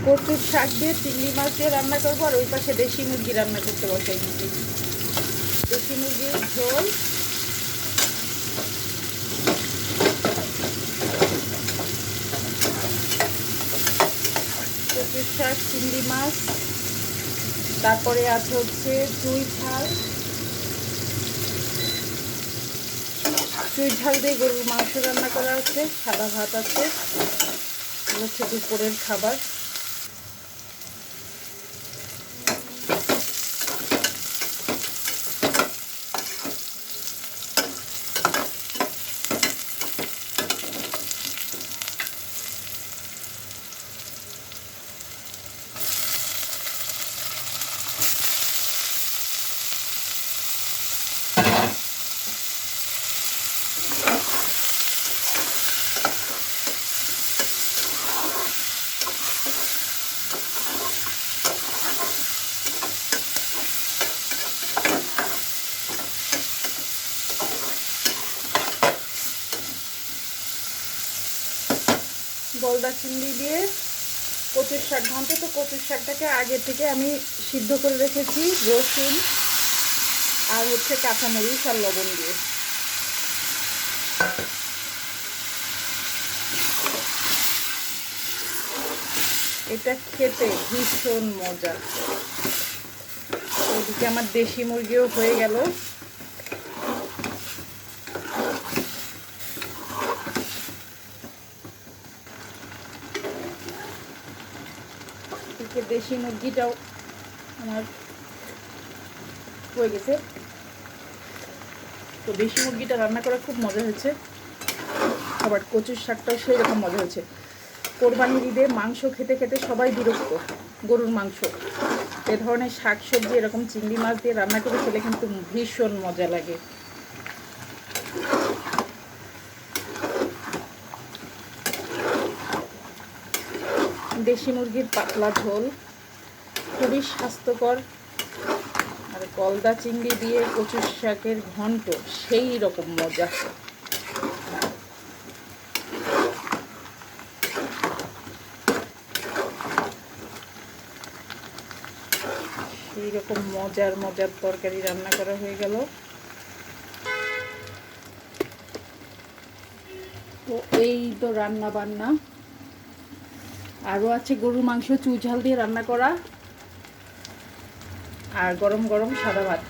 কচুর শাক দিয়ে চিংড়ি মাছ দিয়ে রান্না করবো, আর ওই পাশে দেশি মুরগি রান্না করতে বসাই দিচ্ছি। দেশি মুরগির ঝোল, কচুর শাক, চিংড়ি মাছ, তারপরে আছে হচ্ছে চুই ঝাল, চুই ঝাল দিয়ে গরুর মাংস রান্না করা আছে, সাদা ভাত আছে, হচ্ছে দুপুরের খাবার। গলদা চিংড়ি দিয়ে কচুর শাক ঘন্টে। তো কচুর শাকটাকে আগে থেকে আমি সিদ্ধ করে রেখেছি রসুন আর হচ্ছে কাঁচামরিচ আর লবণ দিয়ে। এটা খেতে ভীষণ মজা। ওদিকে আমার দেশি মুরগিও হয়ে গেল। দেশি মুরগিটাও আমার হয়ে গেছে। তো দেশি মুরগিটা রান্না করা খুব মজা হয়েছে, আবার কচুর শাকটাও সেই রকম মজা হয়েছে। কোরবানির ঈদে মাংস খেতে খেতে সবাই বিরক্ত, গরুর মাংস। এ ধরনের শাক সবজি এরকম চিংড়ি মাছ দিয়ে রান্না করে খেলে কিন্তু ভীষণ মজা লাগে। দেশি মুরগির পাতলা ঝোল খুবই স্বাস্থ্যকর, আর গলদা চিংড়ি দিয়ে কচুর শাকের ঘন্ট সেই রকম মজা। সেই রকম মজার মজার তরকারি রান্না করা হয়ে গেল। তো এই তো রান্না বান্না। আরও আছে গরুর মাংস চুই ঝাল দিয়ে রান্না করা, আর গরম গরম সাদা ভাত।